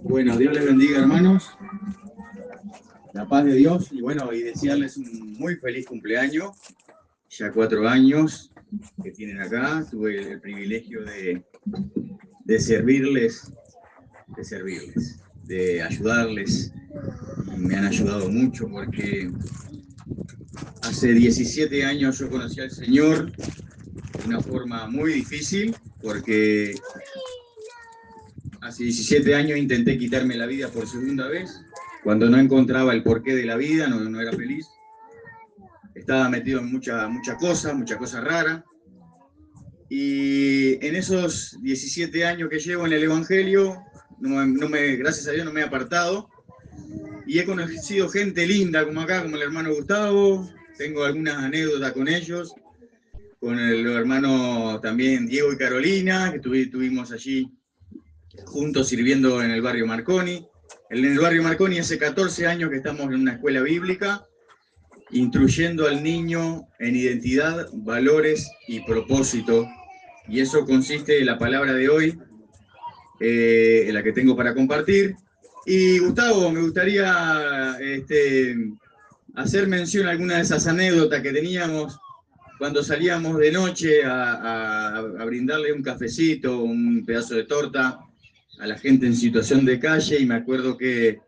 Bueno, Dios les bendiga, hermanos. La paz de Dios. Y bueno, y desearles un muy feliz cumpleaños. Ya 4 años que tienen acá. Tuve el privilegio de servirles, de ayudarles. Y me han ayudado mucho porque hace 17 años yo conocí al Señor de una forma muy difícil, porque hace 17 años intenté quitarme la vida por segunda vez, cuando no encontraba el porqué de la vida, no era feliz. Estaba metido en mucha cosa rara. Y en esos 17 años que llevo en el Evangelio, gracias a Dios no me he apartado. Y he conocido gente linda como acá, como el hermano Gustavo. Tengo algunas anécdotas con ellos. Con el hermano también Diego y Carolina, que tuvimos allí juntos sirviendo en el barrio Marconi. En el barrio Marconi hace 14 años que estamos en una escuela bíblica, instruyendo al niño en identidad, valores y propósito. Y eso consiste en la palabra de hoy, en la que tengo para compartir. Y Gustavo, me gustaría hacer mención a algunas de esas anécdotas que teníamos cuando salíamos de noche a brindarle un cafecito, un pedazo de torta a la gente en situación de calle. Y me acuerdo que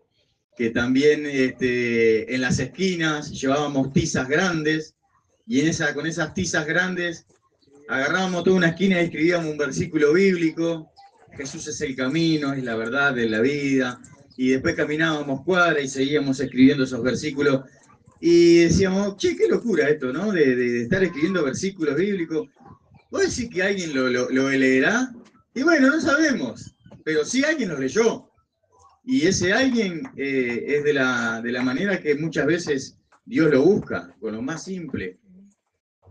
también en las esquinas llevábamos tizas grandes, y con esas tizas grandes agarrábamos toda una esquina y escribíamos un versículo bíblico: Jesús es el camino, es la verdad, es la vida. Y después caminábamos cuadras y seguíamos escribiendo esos versículos. Y decíamos, che, qué locura esto, ¿no? De estar escribiendo versículos bíblicos. ¿Vos decís que alguien lo leerá? Y bueno, no sabemos, pero sí alguien lo leyó. Y ese alguien es de la manera que muchas veces Dios lo busca, con lo más simple.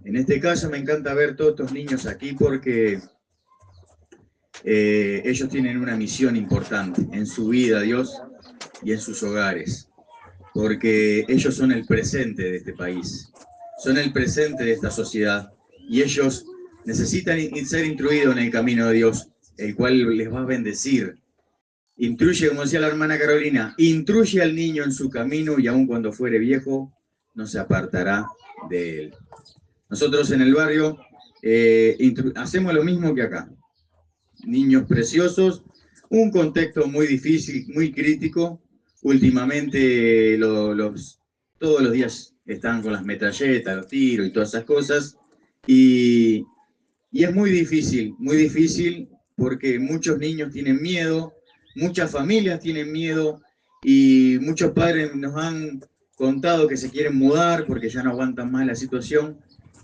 En este caso me encanta ver todos estos niños aquí porque ellos tienen una misión importante en su vida, Dios, y en sus hogares. Porque ellos son el presente de este país, son el presente de esta sociedad, y ellos necesitan ser instruidos en el camino de Dios, el cual les va a bendecir. Instruye, como decía la hermana Carolina, instruye al niño en su camino, y aun cuando fuere viejo, no se apartará de él. Nosotros en el barrio hacemos lo mismo que acá. Niños preciosos, un contexto muy difícil, muy crítico. Últimamente todos los días están con las metralletas, los tiros y todas esas cosas. Y es muy difícil porque muchos niños tienen miedo, muchas familias tienen miedo, y muchos padres nos han contado que se quieren mudar porque ya no aguantan más la situación.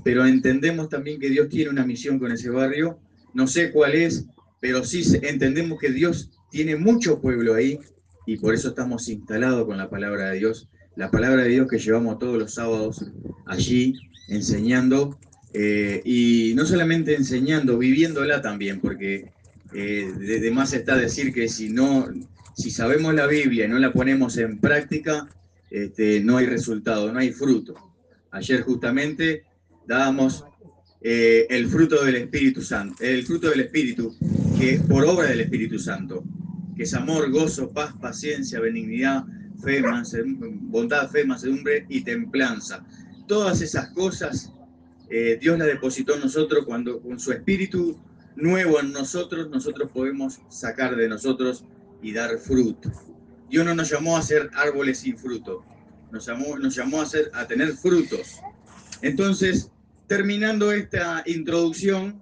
Pero entendemos también que Dios tiene una misión con ese barrio. No sé cuál es, pero sí entendemos que Dios tiene mucho pueblo ahí, y por eso estamos instalados con la palabra de Dios. La palabra de Dios que llevamos todos los sábados allí enseñando, y no solamente enseñando, viviéndola también, porque de más está decir que si sabemos la Biblia y no la ponemos en práctica, no hay resultado, no hay fruto. Ayer justamente dábamos el fruto del Espíritu Santo, el fruto del Espíritu, que por obra del Espíritu Santo, que es amor, gozo, paz, paciencia, benignidad, fe, bondad, fe, mansedumbre y templanza. Todas esas cosas Dios las depositó en nosotros, cuando con su Espíritu nuevo en nosotros podemos sacar de nosotros y dar fruto. Dios no nos llamó a ser árboles sin fruto, nos llamó a tener frutos. Entonces, terminando esta introducción,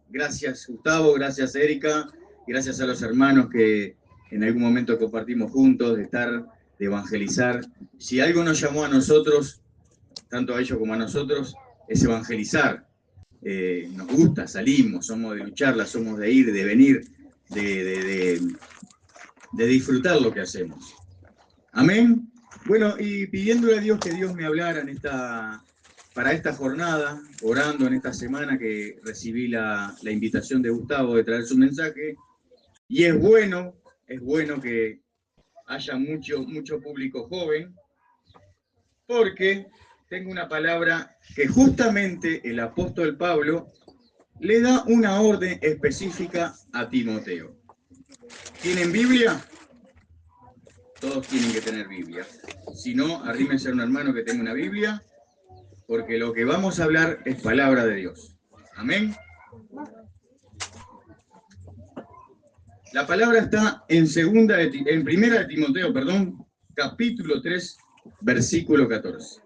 gracias Gustavo, gracias Erika, gracias a los hermanos que en algún momento compartimos juntos, de evangelizar. Si algo nos llamó a nosotros, tanto a ellos como a nosotros, es evangelizar. Nos gusta, salimos, somos de lucharla, somos de ir, de venir, de disfrutar lo que hacemos. Amén. Bueno, y pidiéndole a Dios que Dios me hablara para esta jornada, orando en esta semana que recibí la invitación de Gustavo de traer su mensaje. Y es bueno que haya mucho público joven, porque tengo una palabra que justamente el apóstol Pablo le da una orden específica a Timoteo. ¿Tienen Biblia? Todos tienen que tener Biblia. Si no, arrímense a un hermano que tenga una Biblia, porque lo que vamos a hablar es palabra de Dios. Amén. La palabra está en primera de Timoteo, capítulo 3, versículo 14.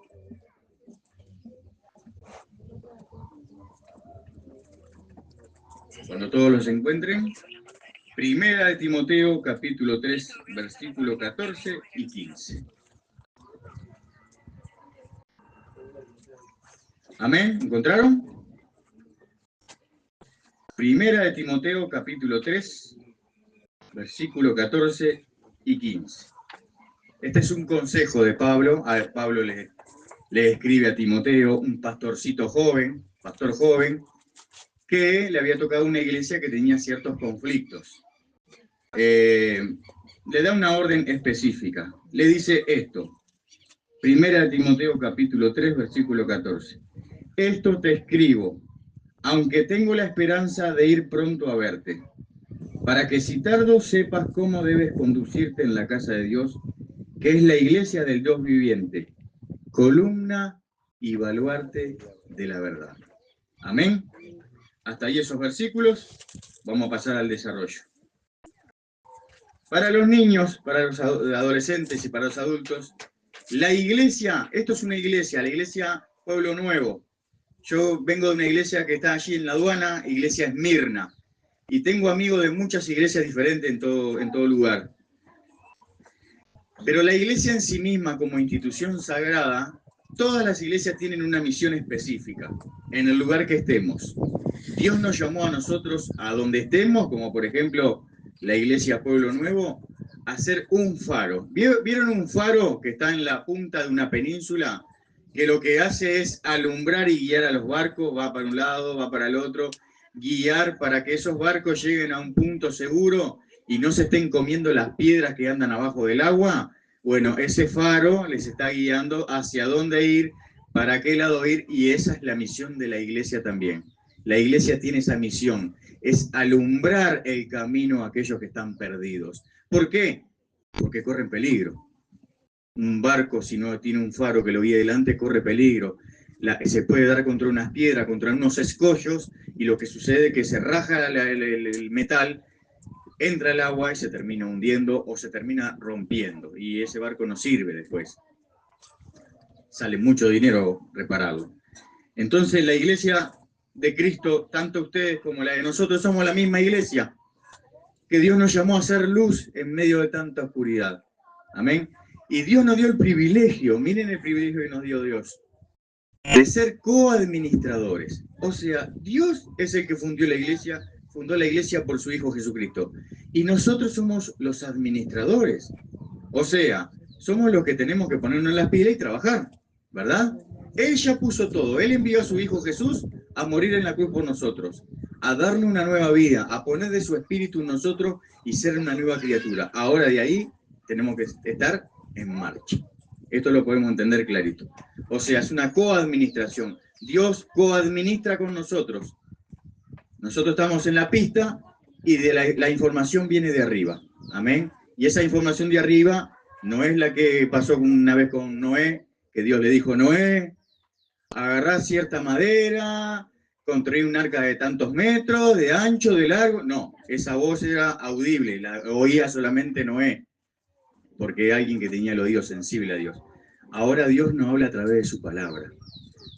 Cuando todos los encuentren, primera de Timoteo, capítulo 3, versículo 14 y 15. Amén, ¿encontraron? Primera de Timoteo, capítulo 3, versículo 14 y 15. Este es un consejo de Pablo. Pablo le escribe a Timoteo, un pastor joven, que le había tocado una iglesia que tenía ciertos conflictos. Le da una orden específica. Le dice esto. Primera de Timoteo, capítulo 3, versículo 14. Esto te escribo, aunque tengo la esperanza de ir pronto a verte, para que si tardo sepas cómo debes conducirte en la casa de Dios, que es la iglesia del Dios viviente, columna y baluarte de la verdad. Amén. Hasta ahí esos versículos. Vamos a pasar al desarrollo. Para los niños, para los adolescentes y para los adultos, la iglesia, esto es una iglesia, la iglesia Pueblo Nuevo. Yo vengo de una iglesia que está allí en la aduana, iglesia Esmirna, y tengo amigos de muchas iglesias diferentes en todo lugar. Pero la iglesia en sí misma, como institución sagrada, todas las iglesias tienen una misión específica, en el lugar que estemos. Dios nos llamó a nosotros, a donde estemos, como por ejemplo la iglesia Pueblo Nuevo, a hacer un faro. ¿Vieron un faro que está en la punta de una península? Que lo que hace es alumbrar y guiar a los barcos, va para un lado, va para el otro, guiar para que esos barcos lleguen a un punto seguro y no se estén comiendo las piedras que andan abajo del agua. Bueno, ese faro les está guiando hacia dónde ir, para qué lado ir, y esa es la misión de la iglesia también. La iglesia tiene esa misión, es alumbrar el camino a aquellos que están perdidos. ¿Por qué? Porque corren peligro. Un barco, si no tiene un faro que lo guíe delante, corre peligro. Se puede dar contra unas piedras, contra unos escollos, y lo que sucede es que se raja el metal, entra el agua y se termina hundiendo o se termina rompiendo. Y ese barco no sirve después. Sale mucho dinero repararlo. Entonces la iglesia de Cristo, tanto ustedes como la de nosotros, somos la misma iglesia, que Dios nos llamó a hacer luz en medio de tanta oscuridad. Amén. Y Dios nos dio el privilegio, miren el privilegio que nos dio Dios, de ser coadministradores. O sea, Dios es el que fundó la iglesia por su Hijo Jesucristo. Y nosotros somos los administradores. O sea, somos los que tenemos que ponernos en las pilas y trabajar, ¿verdad? Él ya puso todo. Él envió a su Hijo Jesús a morir en la cruz por nosotros, a darle una nueva vida, a poner de su espíritu en nosotros y ser una nueva criatura. Ahora de ahí tenemos que estar en marcha. Esto lo podemos entender clarito. O sea, es una coadministración. Dios coadministra con nosotros. Nosotros estamos en la pista y la información viene de arriba. Amén. Y esa información de arriba no es la que pasó una vez con Noé, que Dios le dijo, Noé, agarrá cierta madera, construí un arca de tantos metros, de ancho, de largo. No, esa voz era audible, la oía solamente Noé, porque alguien que tenía el oído sensible a Dios. Ahora Dios nos habla a través de su palabra.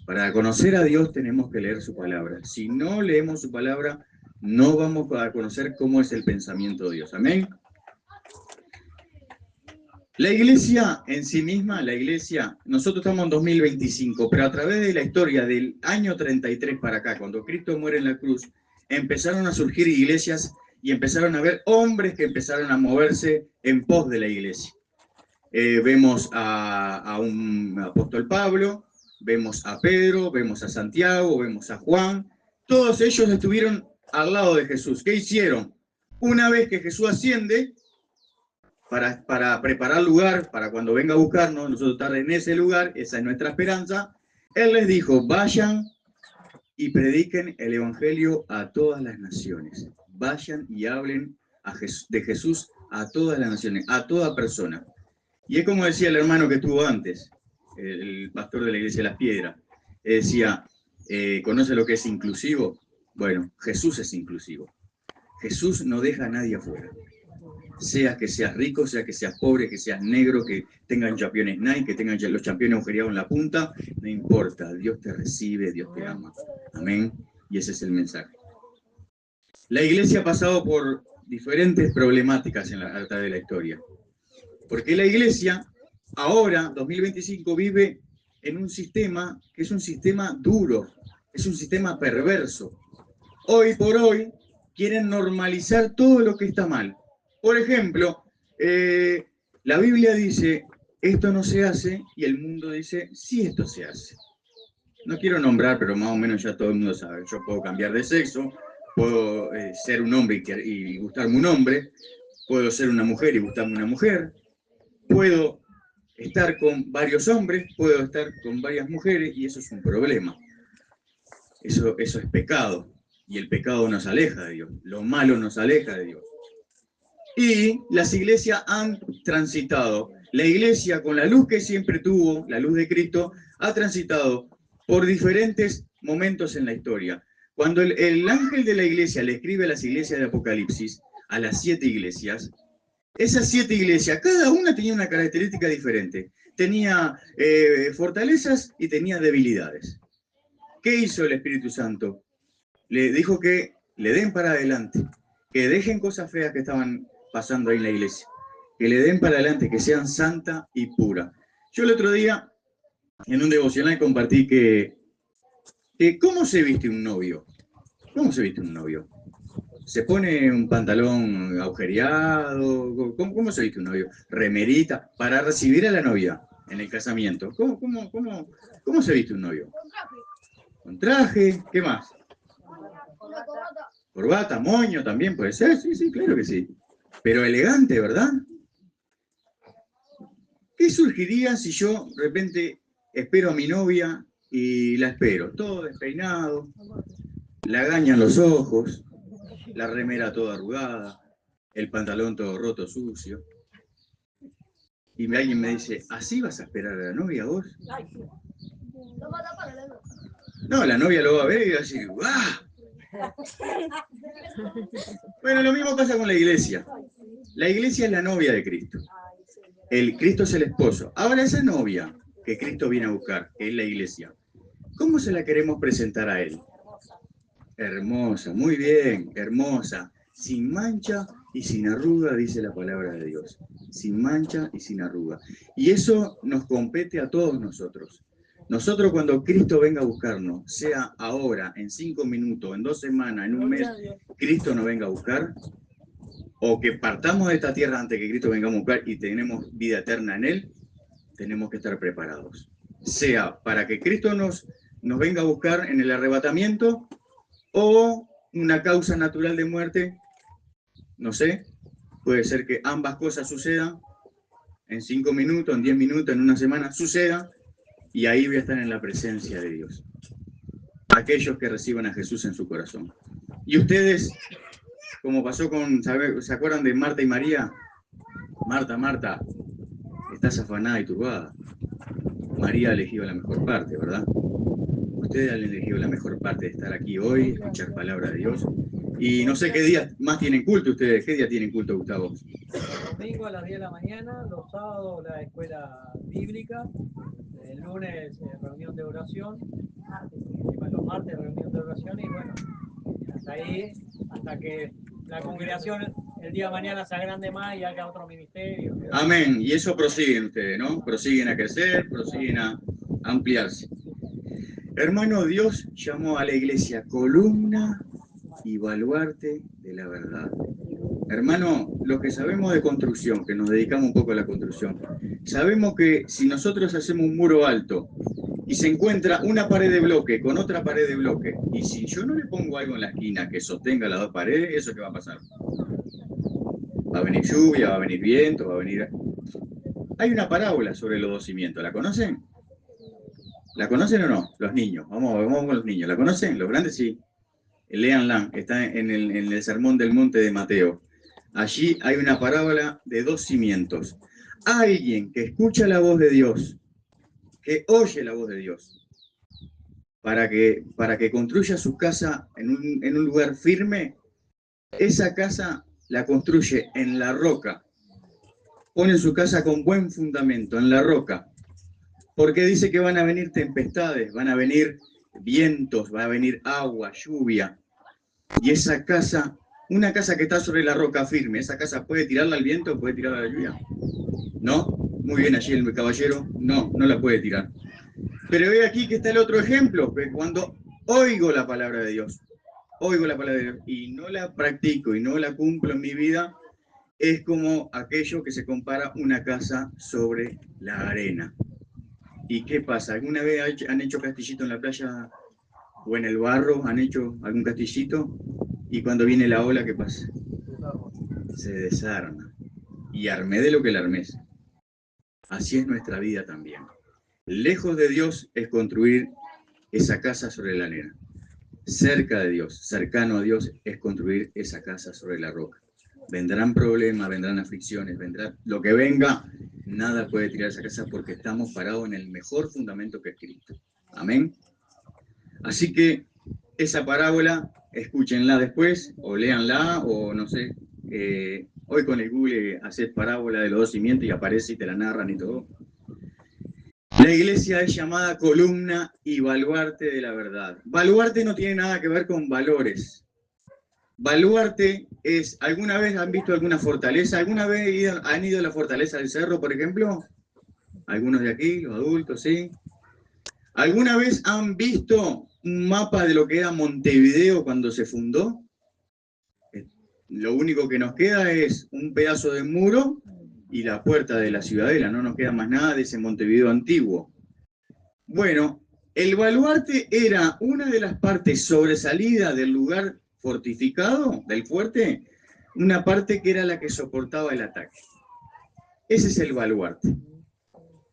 Para conocer a Dios tenemos que leer su palabra. Si no leemos su palabra, no vamos a conocer cómo es el pensamiento de Dios. Amén. La iglesia en sí misma, nosotros estamos en 2025, pero a través de la historia del año 33 para acá, cuando Cristo muere en la cruz, empezaron a surgir iglesias y empezaron a haber hombres que empezaron a moverse en pos de la iglesia. Vemos a un apóstol Pablo, vemos a Pedro, vemos a Santiago, vemos a Juan. Todos ellos estuvieron al lado de Jesús. ¿Qué hicieron? Una vez que Jesús asciende, para preparar lugar, para cuando venga a buscarnos, nosotros estar en ese lugar, esa es nuestra esperanza, Él les dijo, vayan y prediquen el evangelio a todas las naciones. Vayan y hablen de Jesús a todas las naciones, a toda persona. Y es como decía el hermano que estuvo antes, el pastor de la iglesia de las Piedras, decía, ¿conoce lo que es inclusivo? Bueno, Jesús es inclusivo. Jesús no deja a nadie afuera. Sea que seas rico, sea que seas pobre, que seas negro, que tengan campeones Nike, que tengan los campeones agujereados en la punta, no importa, Dios te recibe, Dios te ama. Amén. Y ese es el mensaje. La iglesia ha pasado por diferentes problemáticas a través de la historia. Porque la iglesia, ahora, 2025, vive en un sistema que es un sistema duro, es un sistema perverso. Hoy por hoy quieren normalizar todo lo que está mal. Por ejemplo, la Biblia dice, esto no se hace, y el mundo dice, sí, esto se hace. No quiero nombrar, pero más o menos ya todo el mundo sabe. Yo puedo cambiar de sexo, puedo ser un hombre y gustarme un hombre, puedo ser una mujer y gustarme una mujer, puedo estar con varios hombres, puedo estar con varias mujeres, y eso es un problema. Eso es pecado, y el pecado nos aleja de Dios, lo malo nos aleja de Dios. Y las iglesias han transitado, la iglesia con la luz que siempre tuvo, la luz de Cristo, ha transitado por diferentes momentos en la historia. Cuando el ángel de la iglesia le escribe a las iglesias de Apocalipsis, a las 7 iglesias, esas 7 iglesias, cada una tenía una característica diferente. Tenía fortalezas y tenía debilidades. ¿Qué hizo el Espíritu Santo? Le dijo que le den para adelante, que dejen cosas feas que estaban pasando ahí en la iglesia, que le den para adelante, que sean santa y pura. Yo el otro día, en un devocional, compartí que ¿cómo se viste un novio? ¿Cómo se viste un novio? ¿Se pone un pantalón agujereado? ¿Cómo se viste un novio? ¿Remerita? Para recibir a la novia en el casamiento. ¿Cómo se viste un novio? ¿Con traje? ¿Qué más? Corbata, moño también puede ser, sí, claro que sí. Pero elegante, ¿verdad? ¿Qué surgiría si yo de repente espero a mi novia y la espero? Todo despeinado, la gaña en los ojos, la remera toda arrugada, el pantalón todo roto, sucio. Y alguien me dice, ¿así vas a esperar a la novia vos? No, la novia lo va a ver y va a decir, ¡ah! Bueno, lo mismo pasa con la iglesia. La iglesia es la novia de Cristo. El Cristo es el esposo. Ahora esa novia que Cristo viene a buscar, que es la iglesia, ¿cómo se la queremos presentar a él? Hermosa, muy bien, hermosa, sin mancha y sin arruga, dice la palabra de Dios. Sin mancha y sin arruga. Y eso nos compete a todos nosotros. Nosotros cuando Cristo venga a buscarnos, sea ahora, en 5 minutos, en 2 semanas, en un mes, Cristo nos venga a buscar, o que partamos de esta tierra antes que Cristo venga a buscar y tenemos vida eterna en Él, tenemos que estar preparados. Sea para que Cristo nos venga a buscar en el arrebatamiento, o una causa natural de muerte, no sé, puede ser que ambas cosas sucedan en 5 minutos, en 10 minutos, en una semana, suceda, y ahí voy a estar en la presencia de Dios. Aquellos que reciban a Jesús en su corazón. Y ustedes, como pasó con, ¿se acuerdan de Marta y María? Marta, estás afanada y turbada. María ha elegido la mejor parte, ¿verdad? Ustedes han elegido la mejor parte de estar aquí hoy, escuchar palabra de Dios. Y no sé qué días más tienen culto ustedes. ¿Qué día tienen culto, Gustavo? Domingo a las 10 de la mañana, los sábados la escuela bíblica, el lunes reunión de oración, los martes reunión de oración, y bueno, hasta ahí, hasta que la congregación el día de mañana se agrande más y haga otro ministerio. Amén. Y eso prosiguen ustedes, ¿no? Prosiguen a crecer, prosiguen a ampliarse. Hermano, Dios llamó a la iglesia columna y baluarte de la verdad. Hermano, los que sabemos de construcción, que nos dedicamos un poco a la construcción, sabemos que si nosotros hacemos un muro alto y se encuentra una pared de bloque con otra pared de bloque, y si yo no le pongo algo en la esquina que sostenga las dos paredes, ¿eso qué va a pasar? Va a venir lluvia, va a venir viento, va a venir... Hay una parábola sobre los 2 cimientos, ¿la conocen? ¿La conocen o no? Los niños, vamos con los niños, ¿la conocen? Los grandes sí. Léanla, está en el Sermón del Monte de Mateo. Allí hay una parábola de 2 cimientos. Alguien que escucha la voz de Dios, que oye la voz de Dios, para que construya su casa en un lugar firme, esa casa la construye en la roca, pone su casa con buen fundamento, en la roca, porque dice que van a venir tempestades, van a venir vientos, va a venir agua, lluvia, y esa casa, una casa que está sobre la roca firme, ¿esa casa puede tirarla al viento, puede tirarla a la lluvia? ¿No? Muy bien allí el caballero, no la puede tirar. Pero ve aquí que está el otro ejemplo, que cuando oigo la palabra de Dios, y no la practico y no la cumplo en mi vida, es como aquello que se compara una casa sobre la arena. ¿Y qué pasa? ¿Alguna vez han hecho castillito en la playa o en el barro? ¿Han hecho algún castillito? Y cuando viene la ola, ¿qué pasa? Se desarma. Y armé de lo que la armés. Así es nuestra vida también. Lejos de Dios es construir esa casa sobre la arena. Cerca de Dios, cercano a Dios, es construir esa casa sobre la roca. Vendrán problemas, vendrán aflicciones, vendrá lo que venga, nada puede tirar esa casa porque estamos parados en el mejor fundamento que es Cristo. Amén. Así que esa parábola, escúchenla después, o léanla, o no sé. Hoy con el Google haces parábola de los dos cimientos y aparece y te la narran y todo. La iglesia es llamada columna y baluarte de la verdad. Baluarte no tiene nada que ver con valores. Baluarte es, ¿alguna vez han visto alguna fortaleza? ¿Alguna vez han ido a la fortaleza del cerro, por ejemplo? Algunos de aquí, los adultos, ¿sí? ¿Alguna vez han visto un mapa de lo que era Montevideo cuando se fundó? Lo único que nos queda es un pedazo de muro y la puerta de la ciudadela, no nos queda más nada de ese Montevideo antiguo. Bueno, el baluarte era una de las partes sobresalidas del lugar fortificado, del fuerte, una parte que era la que soportaba el ataque. Ese es el baluarte.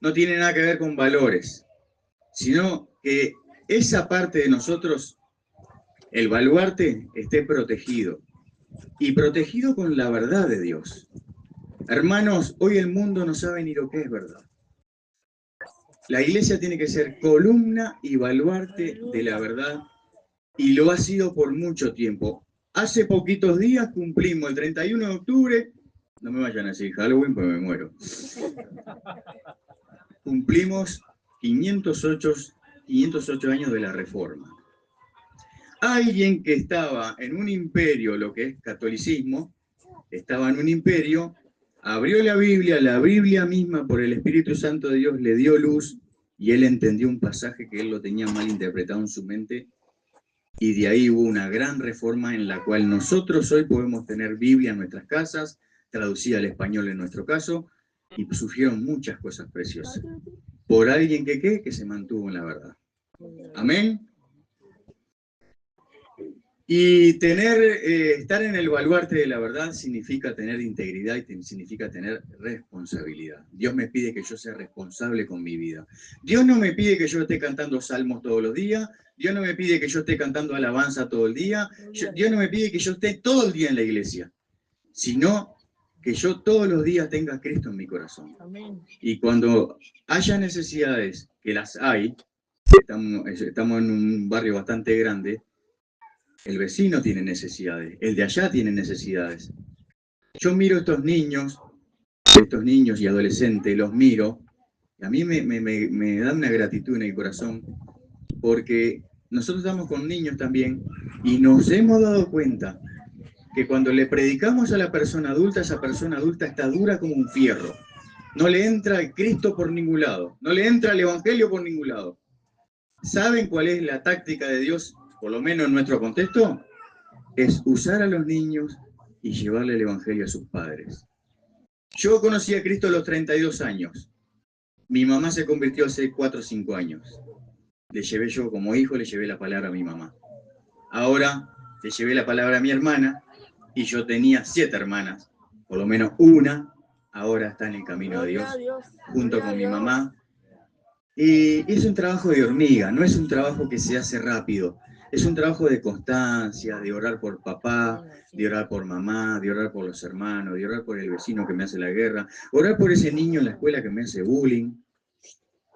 No tiene nada que ver con valores, sino que esa parte de nosotros, el baluarte, esté protegido. Y protegido con la verdad de Dios. Hermanos, hoy el mundo no sabe ni lo que es verdad. La iglesia tiene que ser columna y baluarte de la verdad, y lo ha sido por mucho tiempo. Hace poquitos días cumplimos el 31 de octubre, no me vayan a decir Halloween porque me muero. Cumplimos 508 años de la Reforma. Alguien que estaba en un imperio, lo que es catolicismo, estaba en un imperio, abrió la Biblia misma por el Espíritu Santo de Dios le dio luz y él entendió un pasaje que él lo tenía mal interpretado en su mente, y de ahí hubo una gran reforma en la cual nosotros hoy podemos tener Biblia en nuestras casas, traducida al español en nuestro caso, y surgieron muchas cosas preciosas. Por alguien que se mantuvo en la verdad. Amén. Y estar en el baluarte de la verdad significa tener integridad y significa tener responsabilidad. Dios me pide que yo sea responsable con mi vida. Dios no me pide que yo esté cantando salmos todos los días. Dios no me pide que yo esté cantando alabanza todo el día. Dios no me pide que yo esté todo el día en la iglesia, sino que yo todos los días tenga a Cristo en mi corazón. Y cuando haya necesidades, que las hay, estamos en un barrio bastante grande, el vecino tiene necesidades, el de allá tiene necesidades. Yo miro estos niños y adolescentes, los miro, y a mí me da una gratitud en el corazón, porque nosotros estamos con niños también, y nos hemos dado cuenta que cuando le predicamos a la persona adulta, esa persona adulta está dura como un fierro. No le entra el Cristo por ningún lado, no le entra el Evangelio por ningún lado. ¿Saben cuál es la táctica de Dios, por lo menos en nuestro contexto? Es usar a los niños y llevarle el Evangelio a sus padres. Yo conocí a Cristo a los 32 años. Mi mamá se convirtió hace 4 o 5 años. Le llevé yo como hijo, le llevé la palabra a mi mamá. Ahora le llevé la palabra a mi hermana, y yo tenía 7 hermanas. Por lo menos una ahora está en el camino de Dios, junto con mi mamá. Y es un trabajo de hormiga, no es un trabajo que se hace rápido. Es un trabajo de constancia, de orar por papá, de orar por mamá, de orar por los hermanos, de orar por el vecino que me hace la guerra, orar por ese niño en la escuela que me hace bullying,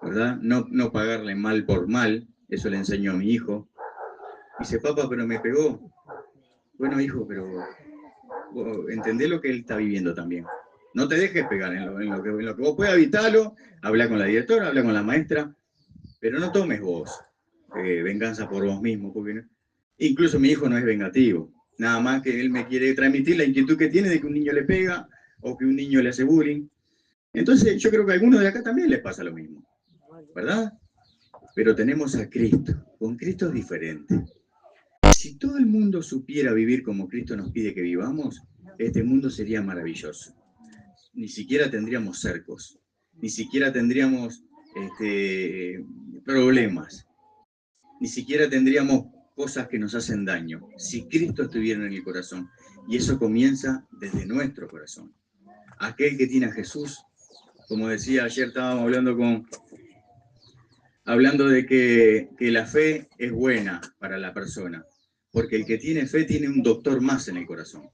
¿verdad? No pagarle mal por mal, eso le enseñó a mi hijo. Dice, papá, pero me pegó. Bueno, hijo, pero entendés lo que él está viviendo también. No te dejes pegar en lo que vos puedas evitarlo, habla con la directora, habla con la maestra, pero no tomes vos venganza por vos mismo, porque incluso mi hijo no es vengativo, nada más que él me quiere transmitir la inquietud que tiene de que un niño le pega o que un niño le hace bullying. Entonces yo creo que a algunos de acá también les pasa lo mismo, ¿verdad? Pero tenemos a Cristo, con Cristo es diferente. Si todo el mundo supiera vivir como Cristo nos pide que vivamos, este mundo sería maravilloso. Ni siquiera tendríamos cercos, ni siquiera tendríamos problemas, ni siquiera tendríamos cosas que nos hacen daño, si Cristo estuviera en el corazón. Y eso comienza desde nuestro corazón. Aquel que tiene a Jesús, como decía ayer, estábamos hablando de que la fe es buena para la persona, porque el que tiene fe tiene un doctor más en el corazón,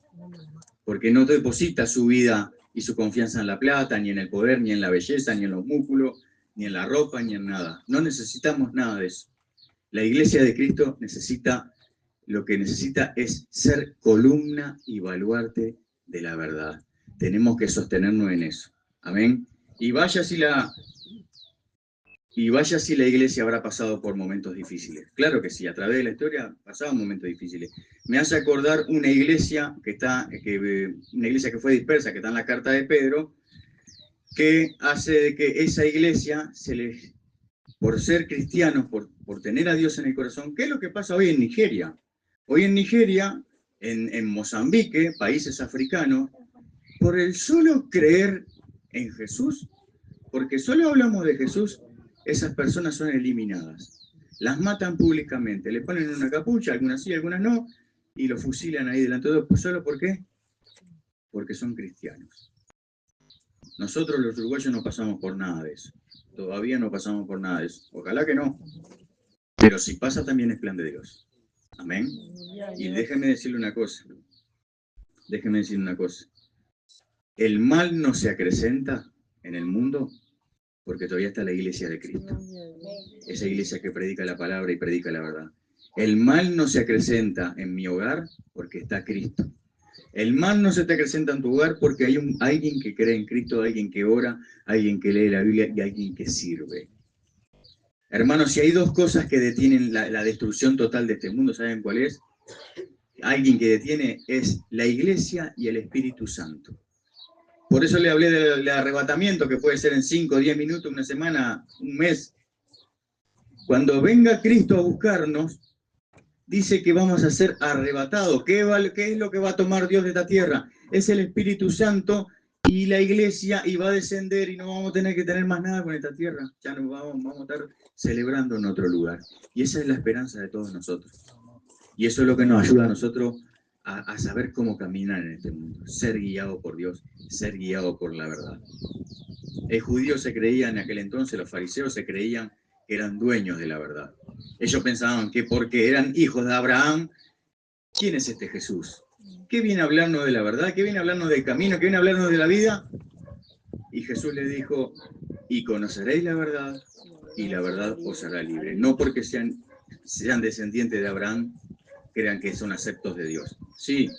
porque no deposita su vida y su confianza en la plata, ni en el poder, ni en la belleza, ni en los músculos, ni en la ropa, ni en nada. No necesitamos nada de eso. La iglesia de Cristo lo que necesita es ser columna y baluarte de la verdad. Tenemos que sostenernos en eso. Amén. Y vaya si la iglesia habrá pasado por momentos difíciles. Claro que sí, a través de la historia pasaban momentos difíciles. Me hace acordar una iglesia que fue dispersa, que está en la carta de Pedro, que hace de que esa iglesia por ser cristianos, por tener a Dios en el corazón. ¿Qué es lo que pasa hoy en Nigeria? Hoy en Nigeria, en Mozambique, países africanos, por el solo creer en Jesús, porque solo hablamos de Jesús, esas personas son eliminadas. Las matan públicamente, le ponen una capucha, algunas sí, algunas no, y los fusilan ahí delante de todos. ¿Solo por qué? Porque son cristianos. Nosotros los uruguayos no pasamos por nada de eso. Todavía no pasamos por nada de eso. Ojalá que no. Pero si pasa, también es plan de Dios. Amén. Y déjeme decirle una cosa. El mal no se acrecenta en el mundo porque todavía está la iglesia de Cristo. Esa iglesia que predica la palabra y predica la verdad. El mal no se acrecenta en mi hogar porque está Cristo. El mal no se te acrecenta en tu hogar porque hay alguien que cree en Cristo, alguien que ora, alguien que lee la Biblia y alguien que sirve. Hermanos, si hay dos cosas que detienen la destrucción total de este mundo, ¿saben cuál es? Alguien que detiene es la iglesia y el Espíritu Santo. Por eso le hablé del arrebatamiento, que puede ser en 5, 10 minutos, una semana, un mes. Cuando venga Cristo a buscarnos, dice que vamos a ser arrebatados. ¿Qué es lo que va a tomar Dios de esta tierra? Es el Espíritu Santo y la iglesia, y va a descender y no vamos a tener que tener más nada con esta tierra. Ya nos vamos a estar celebrando en otro lugar. Y esa es la esperanza de todos nosotros. Y eso es lo que nos ayuda a nosotros a saber cómo caminar en este mundo. Ser guiado por Dios, ser guiado por la verdad. El judío se creía en aquel entonces, los fariseos se creían que eran dueños de la verdad. Ellos pensaban que porque eran hijos de Abraham, ¿quién es este Jesús? ¿Qué viene a hablarnos de la verdad? ¿Qué viene a hablarnos del camino? ¿Qué viene a hablarnos de la vida? Y Jesús les dijo, y conoceréis la verdad, y la verdad os hará libre. No porque sean descendientes de Abraham, crean que son aceptos de Dios. Sí,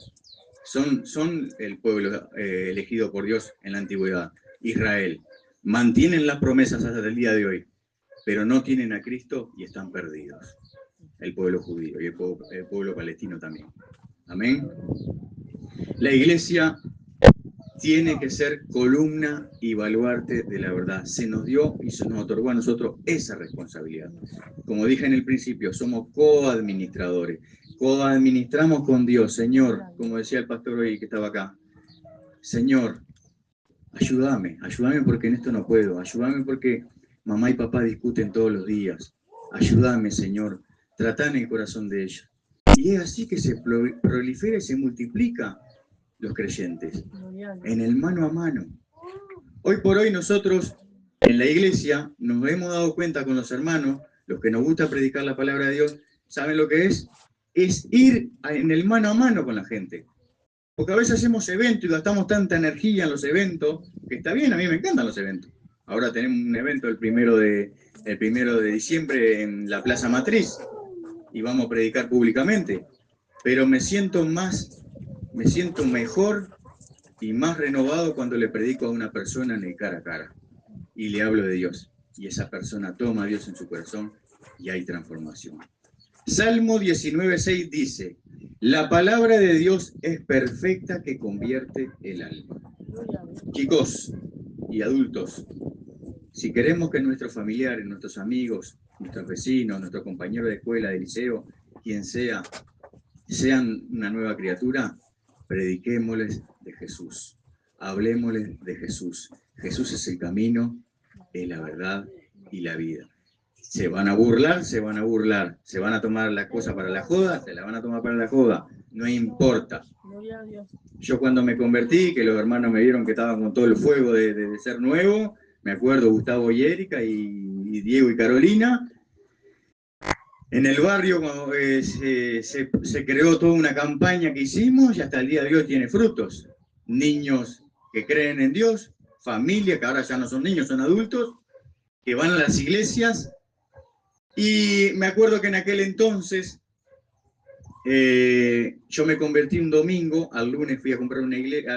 son el pueblo elegido por Dios en la antigüedad, Israel. Mantienen las promesas hasta el día de hoy, pero no tienen a Cristo y están perdidos. El pueblo judío y el pueblo palestino también. Amén. La iglesia tiene que ser columna y baluarte de la verdad. Se nos dio y se nos otorgó a nosotros esa responsabilidad. Como dije en el principio, somos coadministradores. Coadministramos con Dios. Señor, como decía el pastor hoy que estaba acá, Señor, ayúdame porque en esto no puedo. Ayúdame porque mamá y papá discuten todos los días. Ayúdame, Señor. Trata en el corazón de ellos. Y es así que se prolifera y se multiplica los creyentes, en el mano a mano. Hoy por hoy nosotros en la iglesia nos hemos dado cuenta con los hermanos, los que nos gusta predicar la palabra de Dios, ¿Saben lo que es? Es ir en el mano a mano con la gente. Porque a veces hacemos eventos y gastamos tanta energía en los eventos, que está bien, a mí me encantan los eventos. Ahora tenemos un evento el primero de diciembre en la Plaza Matriz y vamos a predicar públicamente. Pero me siento mejor y más renovado cuando le predico a una persona en el cara a cara y le hablo de Dios. Y esa persona toma a Dios en su corazón y hay transformación. Salmo 19:6 dice: la palabra de Dios es perfecta que convierte el alma. Chicos y adultos, si queremos que nuestros familiares, nuestros amigos, nuestros vecinos, nuestros compañeros de escuela, de liceo, quien sea, sean una nueva criatura, prediquémosles de Jesús. Hablemosles de Jesús. Jesús es el camino, es la verdad y la vida. Se van a burlar, se van a burlar. Se van a tomar la cosa para la joda, se la van a tomar para la joda. No importa. Yo cuando me convertí, que los hermanos me vieron que estaban con todo el fuego de ser nuevo, me acuerdo Gustavo y Erika y Diego y Carolina. En el barrio se creó toda una campaña que hicimos y hasta el día de hoy tiene frutos. Niños que creen en Dios, familia, que ahora ya no son niños, son adultos, que van a las iglesias. Y me acuerdo que en aquel entonces yo me convertí un domingo, al lunes fui a comprar fui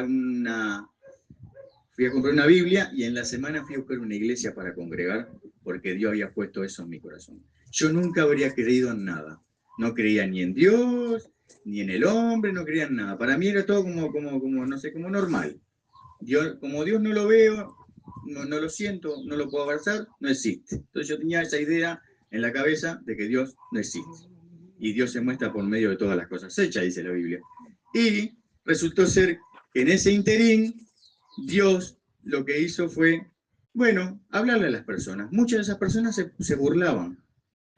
a comprar una Biblia y en la semana fui a buscar una iglesia para congregar porque Dios había puesto eso en mi corazón. Yo nunca habría creído en nada. No creía ni en Dios, ni en el hombre, no creía en nada. Para mí era todo no sé, como normal. Como Dios no lo veo, no lo siento, no lo puedo abrazar, no existe. Entonces yo tenía esa idea en la cabeza de que Dios no existe. Y Dios se muestra por medio de todas las cosas hechas, dice la Biblia. Y resultó ser que en ese interín, Dios lo que hizo fue, bueno, hablarle a las personas. Muchas de esas personas se burlaban.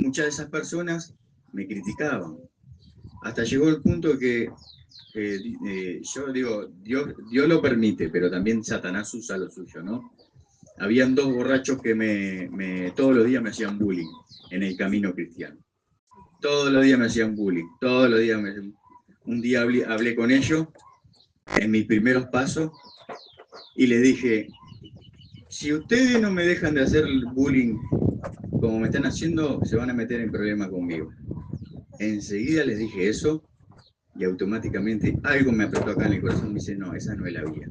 Muchas de esas personas me criticaban. Hasta llegó el punto que yo digo, Dios lo permite, pero también Satanás usa lo suyo, ¿no? Habían dos borrachos que todos los días me hacían bullying en el camino cristiano. Todos los días me hacían bullying, todos los días un día hablé con ellos en mis primeros pasos y les dije, si ustedes no me dejan de hacer bullying como me están haciendo, se van a meter en problemas conmigo. Enseguida les dije eso y automáticamente algo me apretó acá en el corazón y me dice, no, esa no es la vía,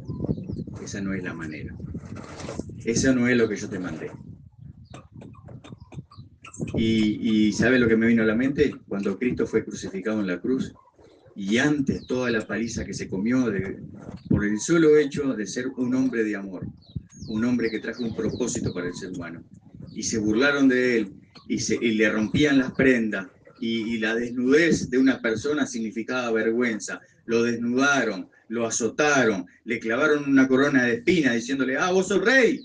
esa no es la manera, esa no es lo que yo te mandé. Y ¿sabe lo que me vino a la mente? Cuando Cristo fue crucificado en la cruz y antes toda la paliza que se comió por el solo hecho de ser un hombre de amor, un hombre que trajo un propósito para el ser humano. Y se burlaron de él y le rompían las prendas y la desnudez de una persona significaba vergüenza. Lo desnudaron, lo azotaron, le clavaron una corona de espinas diciéndole, ah, vos sos rey,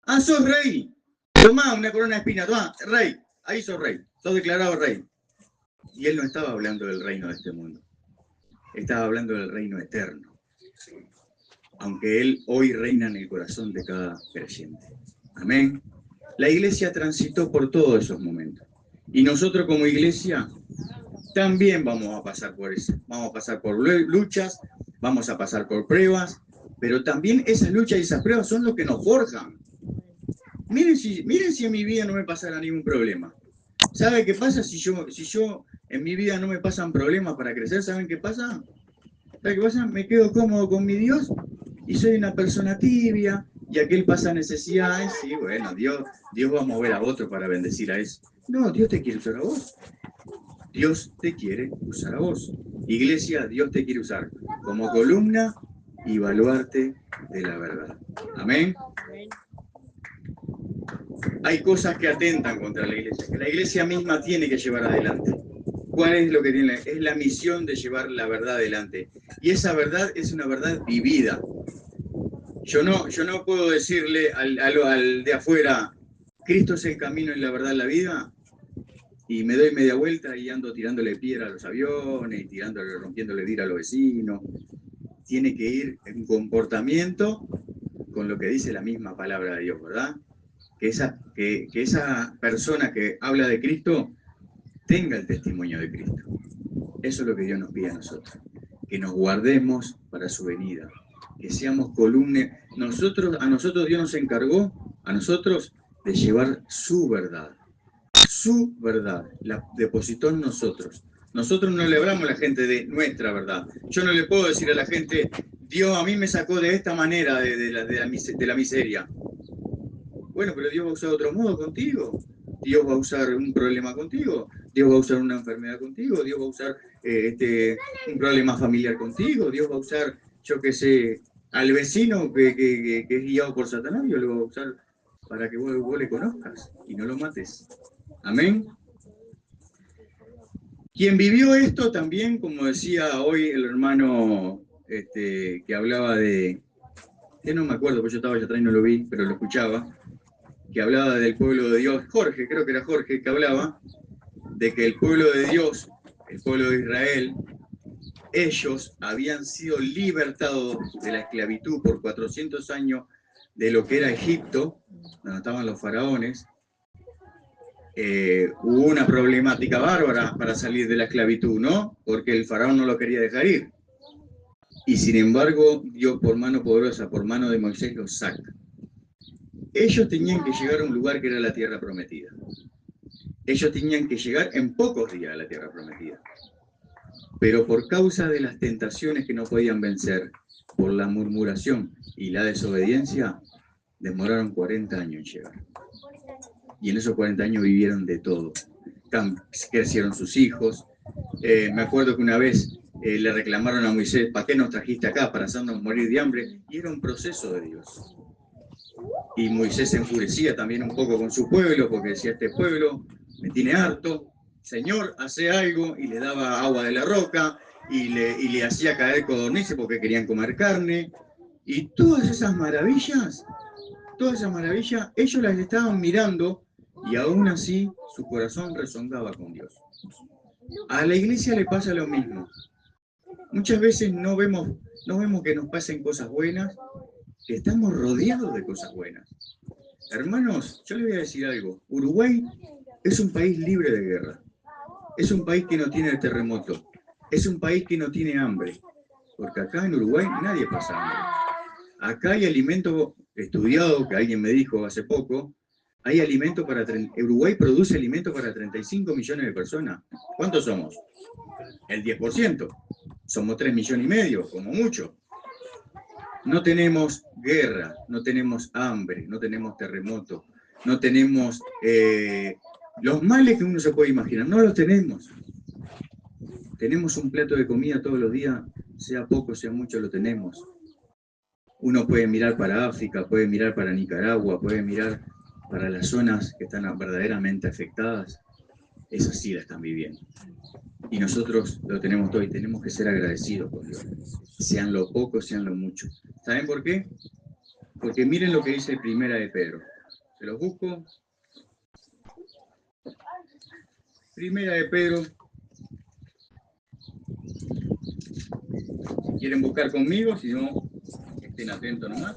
ah, sos rey, tomá una corona de espinas, tomá, rey, ahí sos rey, sos declarado rey. Y él no estaba hablando del reino de este mundo, estaba hablando del reino eterno, aunque él hoy reina en el corazón de cada creyente. Amén. La iglesia transitó por todos esos momentos. Y nosotros como iglesia también vamos a pasar por eso. Vamos a pasar por luchas, vamos a pasar por pruebas, pero también esas luchas y esas pruebas son lo que nos forjan. Miren si en mi vida no me pasara ningún problema. ¿Sabe qué pasa si yo en mi vida no me pasan problemas para crecer? ¿Saben qué pasa? ¿Saben qué pasa? Me quedo cómodo con mi Dios y soy una persona tibia y aquel pasa necesidades. Sí, bueno, Dios va a mover a otro para bendecir a eso. No, Dios te quiere usar a vos. Dios te quiere usar a vos. Iglesia, Dios te quiere usar como columna y baluarte de la verdad. Amén. Hay cosas que atentan contra la iglesia, que la iglesia misma tiene que llevar adelante. ¿Cuál es lo que tiene? Es la misión de llevar la verdad adelante. Y esa verdad es una verdad vivida. Yo no puedo decirle al de afuera, Cristo es el camino y la verdad en la vida, y me doy media vuelta y ando tirándole piedra a los aviones, y rompiéndole vidrio a los vecinos. Tiene que ir en comportamiento con lo que dice la misma palabra de Dios, ¿verdad? Que esa persona que habla de Cristo tenga el testimonio de Cristo. Eso es lo que Dios nos pide a nosotros, que nos guardemos para su venida, que seamos columna. A nosotros Dios nos encargó, a nosotros, de llevar su verdad. Su verdad la depositó en nosotros. Nosotros no le hablamos a la gente de nuestra verdad. Yo no le puedo decir a la gente, Dios a mí me sacó de esta manera de la miseria. Bueno, pero Dios va a usar otro modo contigo. Dios va a usar un problema contigo. Dios va a usar una enfermedad contigo. Dios va a usar un problema familiar contigo. Dios va a usar, yo qué sé, al vecino que es guiado por Satanás. Dios lo va a usar para que vos le conozcas y no lo mates. Amén. Quien vivió esto también, como decía hoy el hermano que hablaba de, que no me acuerdo, porque yo estaba allá atrás y no lo vi, pero lo escuchaba, que hablaba del pueblo de Dios, Jorge, creo que era Jorge, que hablaba de que el pueblo de Dios, el pueblo de Israel, ellos habían sido libertados de la esclavitud por 400 años de lo que era Egipto, donde estaban los faraones. Hubo una problemática bárbara para salir de la esclavitud, ¿no? Porque el faraón no lo quería dejar ir. Y sin embargo, Dios por mano poderosa, por mano de Moisés, los saca. Ellos tenían que llegar a un lugar que era la tierra prometida. Ellos tenían que llegar en pocos días a la tierra prometida. Pero por causa de las tentaciones que no podían vencer, por la murmuración y la desobediencia, demoraron 40 años en llegar. Y en esos 40 años vivieron de todo. Crecieron sus hijos. Me acuerdo que una vez le reclamaron a Moisés, ¿para qué nos trajiste acá? Para hacernos morir de hambre. Y era un proceso de Dios. Y Moisés se enfurecía también un poco con su pueblo, porque decía, este pueblo me tiene harto. Señor, hace algo. Y le daba agua de la roca. Y le hacía caer codornices porque querían comer carne. Y todas esas maravillas, ellos las estaban mirando. Y aún así, su corazón rezongaba con Dios. A la iglesia le pasa lo mismo. Muchas veces no vemos que nos pasen cosas buenas, que estamos rodeados de cosas buenas. Hermanos, yo les voy a decir algo. Uruguay es un país libre de guerra. Es un país que no tiene terremoto. Es un país que no tiene hambre. Porque acá en Uruguay nadie pasa hambre. Acá hay alimento estudiado, que alguien me dijo hace poco, hay alimento para... Uruguay produce alimento para 35 millones de personas. ¿Cuántos somos? El 10%. Somos 3,5 millones, como mucho. No tenemos guerra, no tenemos hambre, no tenemos terremoto, no tenemos los males que uno se puede imaginar, no los tenemos. Tenemos un plato de comida todos los días, sea poco, sea mucho, lo tenemos. Uno puede mirar para África, puede mirar para Nicaragua, puede mirar para las zonas que están verdaderamente afectadas. Esas sí la están viviendo. Y nosotros lo tenemos todo y tenemos que ser agradecidos con Dios. Sean lo poco, sean lo mucho. ¿Saben por qué? Porque miren lo que dice Primera de Pedro. Se los busco. Primera de Pedro. Si quieren buscar conmigo, si no, estén atentos nomás.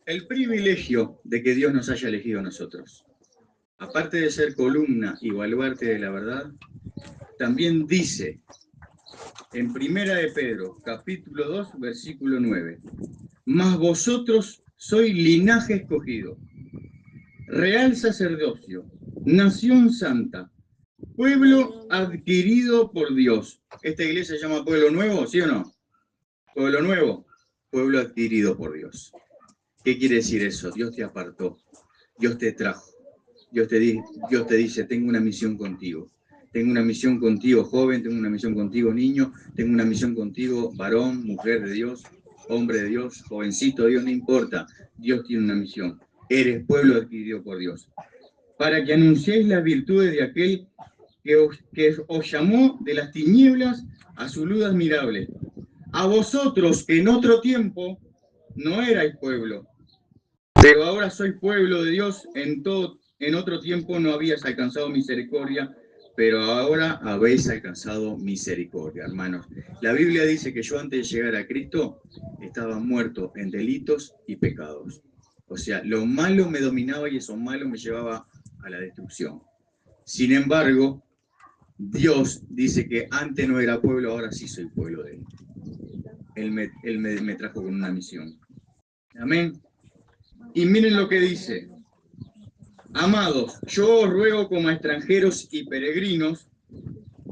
El privilegio de que Dios nos haya elegido a nosotros. Aparte de ser columna y baluarte de la verdad, también dice en Primera de Pedro, capítulo 2, versículo 9, mas vosotros sois linaje escogido, real sacerdocio, nación santa, pueblo adquirido por Dios. ¿Esta iglesia se llama Pueblo Nuevo, sí o no? Pueblo Nuevo, pueblo adquirido por Dios. ¿Qué quiere decir eso? Dios te apartó, Dios te trajo, Dios te dice, tengo una misión contigo. Tengo una misión contigo, joven, tengo una misión contigo, niño, tengo una misión contigo, varón, mujer de Dios, hombre de Dios, jovencito de Dios, no importa. Dios tiene una misión. Eres pueblo adquirido por Dios. Para que anunciéis las virtudes de aquel que os llamó de las tinieblas a su luz admirable. A vosotros que en otro tiempo no erais pueblo, pero ahora sois pueblo de Dios, en otro tiempo no habías alcanzado misericordia, pero ahora habéis alcanzado misericordia, hermanos. La Biblia dice que yo antes de llegar a Cristo estaba muerto en delitos y pecados. O sea, lo malo me dominaba y eso malo me llevaba a la destrucción. Sin embargo, Dios dice que antes no era pueblo, ahora sí soy pueblo de Él. Él me trajo con una misión. Amén. Y miren lo que dice. Amados, yo os ruego como a extranjeros y peregrinos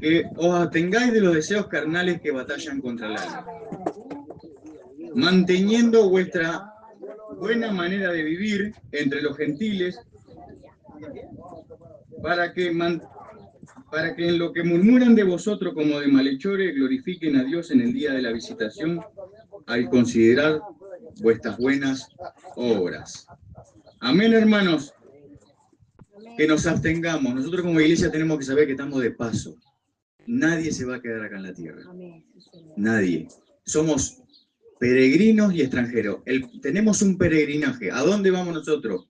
que os atengáis de los deseos carnales que batallan contra el alma, manteniendo vuestra buena manera de vivir entre los gentiles, para que en lo que murmuran de vosotros como de malhechores glorifiquen a Dios en el día de la visitación al considerar vuestras buenas obras. Amén, hermanos. Que nos abstengamos. Nosotros como iglesia tenemos que saber que estamos de paso. Nadie se va a quedar acá en la tierra. Nadie. Somos peregrinos y extranjeros. Tenemos un peregrinaje. ¿A dónde vamos nosotros?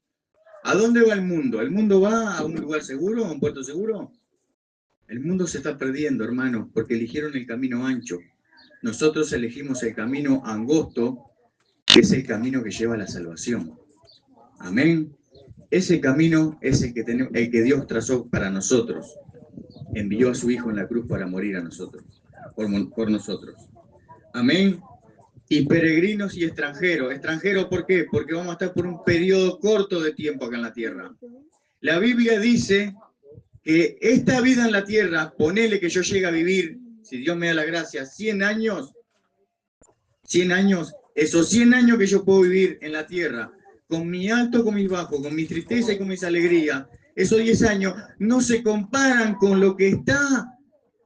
¿A dónde va el mundo? ¿El mundo va a un lugar seguro, a un puerto seguro? El mundo se está perdiendo, hermanos, porque eligieron el camino ancho. Nosotros elegimos el camino angosto, que es el camino que lleva a la salvación. Amén. Ese camino es el que Dios trazó para nosotros. Envió a su Hijo en la cruz para morir a nosotros, por nosotros. Amén. Y peregrinos y extranjeros. ¿Extranjeros por qué? Porque vamos a estar por un periodo corto de tiempo acá en la tierra. La Biblia dice que esta vida en la tierra, ponele que yo llegue a vivir, si Dios me da la gracia, 100 años, esos 100 años que yo puedo vivir en la tierra, con mi alto, con mis bajos, con mis tristezas y con mis alegrías, esos 10 años no se comparan con lo que está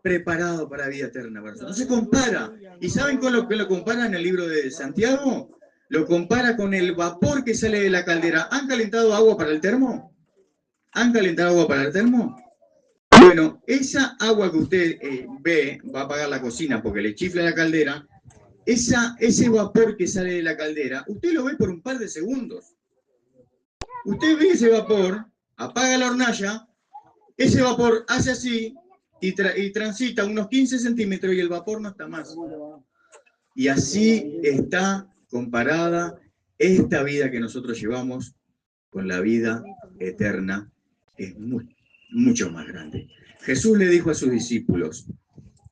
preparado para la vida eterna. No se compara. ¿Y saben con lo que lo compara en el libro de Santiago? Lo compara con el vapor que sale de la caldera. ¿Han calentado agua para el termo? ¿Han calentado agua para el termo? Bueno, esa agua que usted ve, va a apagar la cocina porque le chifla la caldera, ese vapor que sale de la caldera, usted lo ve por un par de segundos. Usted ve ese vapor, apaga la hornalla, ese vapor hace así y transita unos 15 centímetros y el vapor no está más. Y así está comparada esta vida que nosotros llevamos con la vida eterna, que es mucho más grande. Jesús le dijo a sus discípulos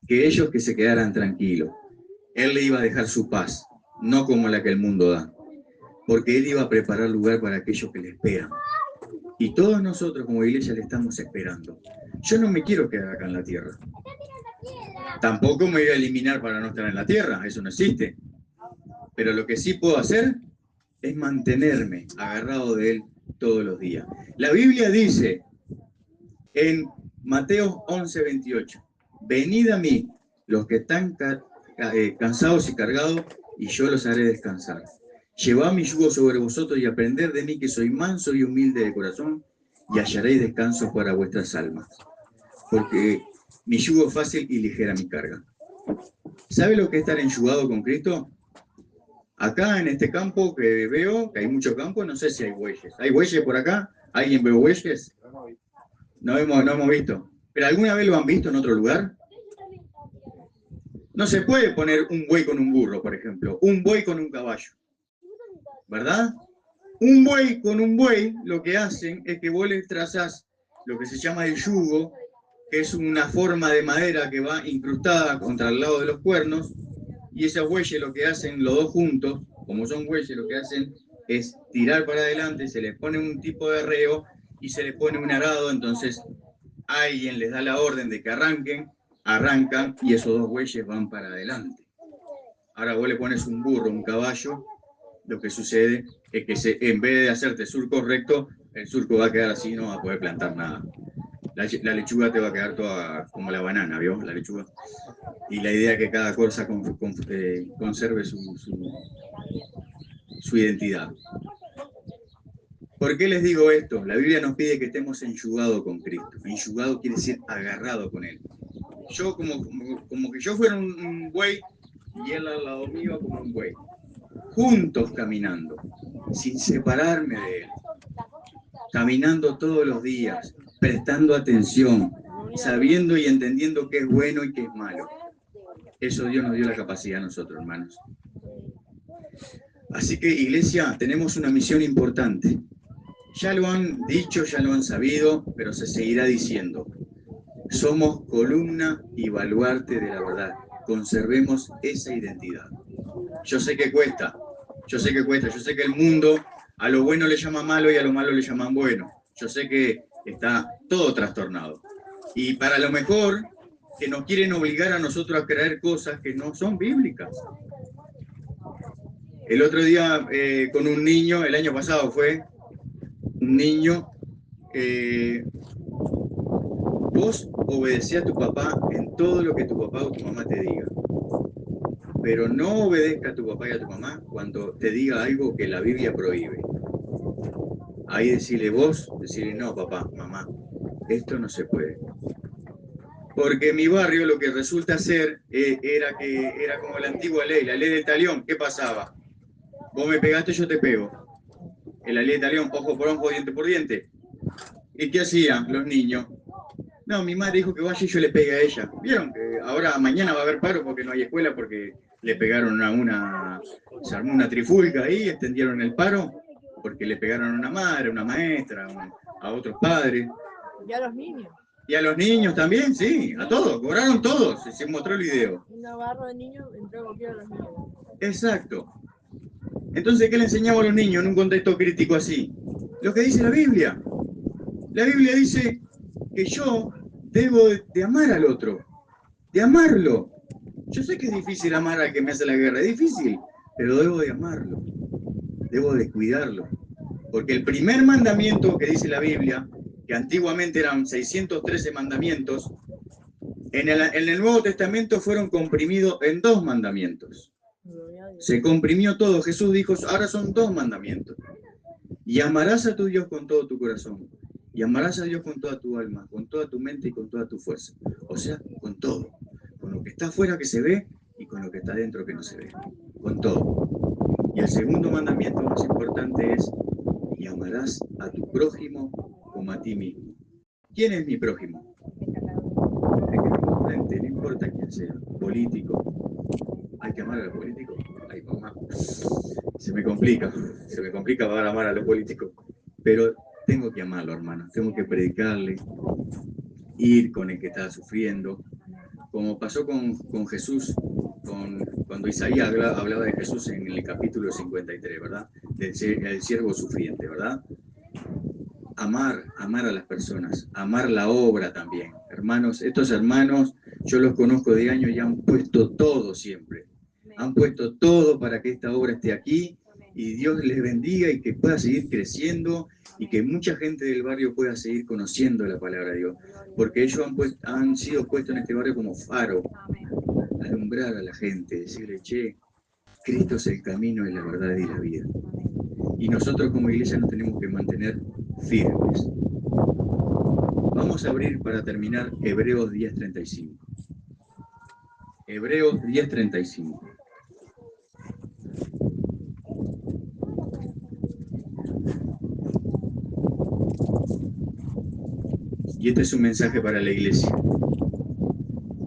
que ellos que se quedaran tranquilos. Él le iba a dejar su paz, no como la que el mundo da, porque Él iba a preparar lugar para aquellos que le esperan. Y todos nosotros como iglesia le estamos esperando. Yo no me quiero quedar acá en la tierra. Tampoco me voy a eliminar para no estar en la tierra, eso no existe. Pero lo que sí puedo hacer es mantenerme agarrado de Él todos los días. La Biblia dice en Mateo 11:28, venid a mí los que están cansados y cargados, y yo los haré descansar. Llevad mi yugo sobre vosotros y aprended de mí, que soy manso y humilde de corazón, y hallaréis descanso para vuestras almas. Porque mi yugo es fácil y ligera mi carga. ¿Sabe lo que es estar enyugado con Cristo? Acá en este campo que veo, que hay mucho campo, no sé si hay bueyes. ¿Hay bueyes por acá? ¿Alguien ve bueyes? No hemos visto. ¿Pero alguna vez lo han visto en otro lugar? No se puede poner un buey con un burro, por ejemplo. Un buey con un caballo. ¿Verdad? Un buey con un buey, lo que hacen es que vos le trazás lo que se llama el yugo, que es una forma de madera que va incrustada contra el lado de los cuernos, y esos bueyes lo que hacen los dos juntos, como son bueyes, lo que hacen es tirar para adelante, se les pone un tipo de arreo y se les pone un arado, entonces alguien les da la orden de que arrancan y esos dos bueyes van para adelante. Ahora vos le pones un burro, un caballo, lo que sucede es que en vez de hacerte surco recto, el surco va a quedar así, no va a poder plantar nada. La lechuga te va a quedar toda como la banana, ¿vio? La lechuga. Y la idea es que cada cosa conserve su identidad. ¿Por qué les digo esto? La Biblia nos pide que estemos enjugados con Cristo. Enjugado quiere decir agarrado con Él. Yo como que yo fuera un buey y Él al lado mío como un buey. Juntos caminando, sin separarme de Él. Caminando todos los días, prestando atención, sabiendo y entendiendo qué es bueno y qué es malo. Eso Dios nos dio la capacidad a nosotros, hermanos. Así que, iglesia, tenemos una misión importante. Ya lo han dicho, ya lo han sabido, pero se seguirá diciendo. Somos columna y baluarte de la verdad. Conservemos esa identidad. Yo sé que cuesta, yo sé que cuesta, yo sé que el mundo a lo bueno le llama malo y a lo malo le llaman bueno. Yo sé que está todo trastornado. Y para lo mejor que nos quieren obligar a nosotros a creer cosas que no son bíblicas. El otro día con un niño, el año pasado fue, un niño, vos obedecé a tu papá en todo lo que tu papá o tu mamá te diga, pero no obedezca a tu papá y a tu mamá cuando te diga algo que la Biblia prohíbe. Ahí decirle no, papá, mamá, esto no se puede. Porque en mi barrio lo que resulta ser era como la antigua ley, la ley del talión. ¿Qué pasaba? Vos me pegaste, yo te pego. En la ley del talión, ojo por ojo, diente por diente. ¿Y qué hacían los niños? No, mi madre dijo que vaya y yo le pegue a ella. ¿Vieron? Que ahora, mañana va a haber paro porque no hay escuela, porque le pegaron se armó una trifulca ahí, extendieron el paro, porque le pegaron a una madre, a una maestra, a otros padres. Y a los niños. Y a los niños también, sí, a todos, cobraron todos, se mostró el video. Una barra de niños entró a golpear a los niños. Exacto. Entonces, ¿qué le enseñamos a los niños en un contexto crítico así? Lo que dice la Biblia. La Biblia dice que yo debo de amar al otro, de amarlo. Yo sé que es difícil amar al que me hace la guerra, es difícil, pero debo de amarlo, debo de cuidarlo. Porque el primer mandamiento que dice la Biblia, que antiguamente eran 613 mandamientos, en el Nuevo Testamento fueron comprimidos en 2 mandamientos. Se comprimió todo. Jesús dijo, ahora son 2 mandamientos. Y amarás a tu Dios con todo tu corazón. Y amarás a Dios con toda tu alma, con toda tu mente y con toda tu fuerza. O sea, con todo. Con lo que está afuera que se ve y con lo que está dentro que no se ve. Con todo. Y el segundo mandamiento más importante es, y amarás a tu prójimo como a ti mismo. ¿Quién es mi prójimo? No importa quién sea, político. ¿Hay que amar a los políticos? Ay, mamá. Se me complica para amar a los políticos. Pero tengo que amarlo, hermano. Tengo que predicarle, ir con el que está sufriendo. Como pasó con Jesús, cuando Isaías hablaba de Jesús en el capítulo 53, ¿verdad? Del siervo sufriente, ¿verdad? Amar a las personas, amar la obra también. Hermanos, estos hermanos, yo los conozco de años y han puesto todo siempre. Han puesto todo para que esta obra esté aquí y Dios les bendiga y que pueda seguir creciendo y que mucha gente del barrio pueda seguir conociendo la palabra de Dios. Porque ellos han sido puestos en este barrio como faro, alumbrar a la gente, decirle, che, Cristo es el camino y la verdad y la vida. Y nosotros como iglesia nos tenemos que mantener firmes. Vamos a abrir para terminar Hebreos 10:35. Hebreos 10:35. Y este es un mensaje para la iglesia.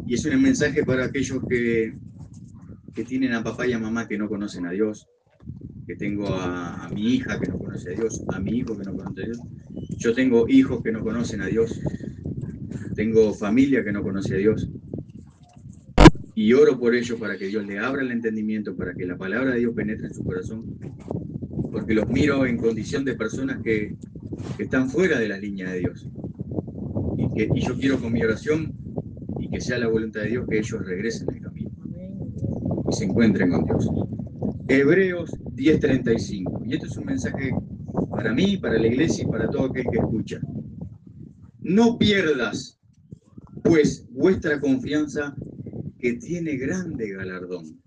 Y es un mensaje para aquellos que tienen a papá y a mamá que no conocen a Dios, que tengo a mi hija que no conoce a Dios, a mi hijo que no conoce a Dios. Yo tengo hijos que no conocen a Dios, tengo familia que no conoce a Dios. Y oro por ellos para que Dios le abra el entendimiento, para que la palabra de Dios penetre en su corazón. Porque los miro en condición de personas que están fuera de la línea de Dios. Y yo quiero con mi oración, y que sea la voluntad de Dios, que ellos regresen al camino y se encuentren con Dios. Hebreos 10:35. Y esto es un mensaje para mí, para la iglesia y para todo aquel que escucha. No pierdas, pues, vuestra confianza, que tiene grande galardón.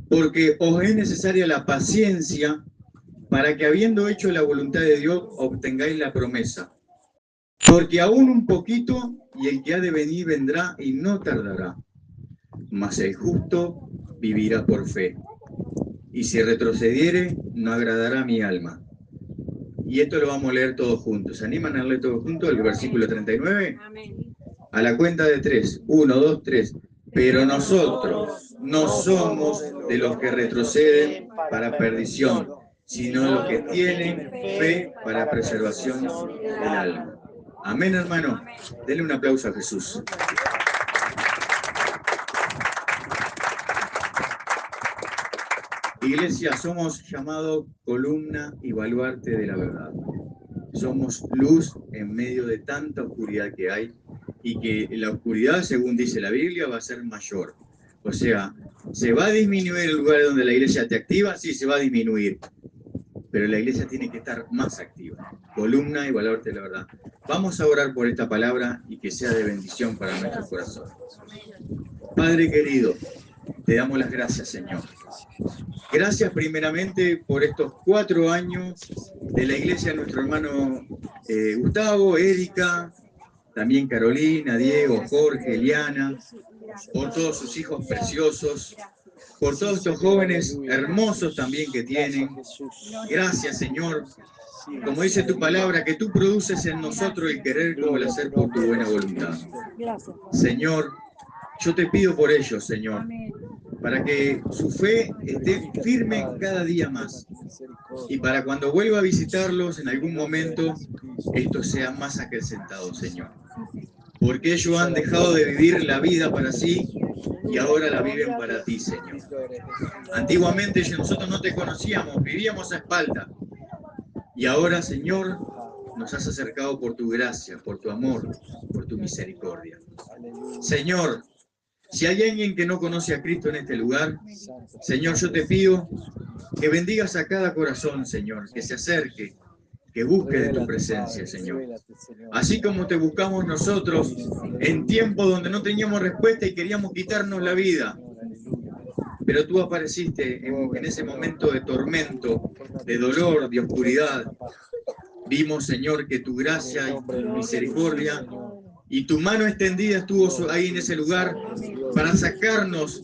Porque os es necesaria la paciencia para que, habiendo hecho la voluntad de Dios, obtengáis la promesa. Porque aún un poquito, y el que ha de venir vendrá y no tardará. Mas el justo vivirá por fe. Y si retrocediere, no agradará a mi alma. Y esto lo vamos a leer todos juntos. ¿Se animan a leer todos juntos el versículo 39? Amén. A la cuenta de 3. 1, 2, 3. Pero nosotros no somos de los que retroceden para perdición, sino los que tienen fe para preservación del alma. Amén, hermano. Denle un aplauso a Jesús. Iglesia, somos llamados columna y baluarte de la verdad. Somos luz en medio de tanta oscuridad que hay, y que la oscuridad, según dice la Biblia, va a ser mayor. O sea, ¿se va a disminuir el lugar donde la iglesia te activa? Sí, se va a disminuir. Pero la iglesia tiene que estar más activa. Columna y baluarte de la verdad. Vamos a orar por esta palabra y que sea de bendición para nuestro corazón. Padre querido, te damos las gracias, Señor. Gracias primeramente por estos 4 años de la iglesia de nuestro hermano Gustavo, Erika, también Carolina, Diego, Jorge, Eliana, por todos sus hijos preciosos, por todos estos jóvenes hermosos también que tienen. Gracias, Señor. Como dice tu palabra, que tú produces en nosotros el querer como el hacer por tu buena voluntad. Señor, yo te pido por ellos, Señor, para que su fe esté firme cada día más. Y para cuando vuelva a visitarlos en algún momento, esto sea más acrecentado, Señor. Porque ellos han dejado de vivir la vida para sí y ahora la viven para ti, Señor. Antiguamente nosotros no te conocíamos, vivíamos a espaldas. Y ahora, Señor, nos has acercado por tu gracia, por tu amor, por tu misericordia. Señor, si hay alguien que no conoce a Cristo en este lugar, Señor, yo te pido que bendigas a cada corazón, Señor, que se acerque, que busque de tu presencia, Señor. Así como te buscamos nosotros en tiempos donde no teníamos respuesta y queríamos quitarnos la vida. Pero tú apareciste en ese momento de tormento, de dolor, de oscuridad. Vimos, Señor, que tu gracia y tu misericordia y tu mano extendida estuvo ahí en ese lugar para sacarnos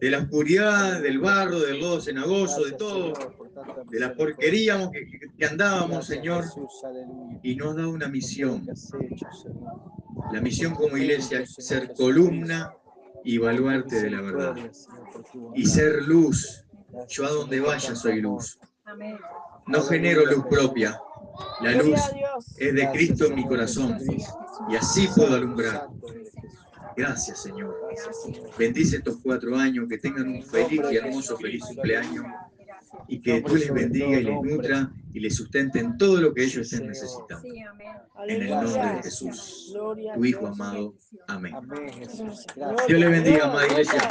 de la oscuridad, del barro, del lodo cenagoso, de todo, de la porquería que andábamos, Señor, y nos da una misión. La misión como iglesia es ser columna y baluarte de la verdad. Y ser luz. Yo a donde vaya soy luz. No genero luz propia. La luz es de Cristo en mi corazón. Y así puedo alumbrar. Gracias, Señor. Bendice estos 4 años, que tengan un feliz y hermoso feliz cumpleaños. Y que tú les bendiga y les nutra y les sustente en todo lo que ellos estén necesitando. En el nombre de Jesús, tu Hijo amado. Amén. Dios les bendiga, amada iglesia.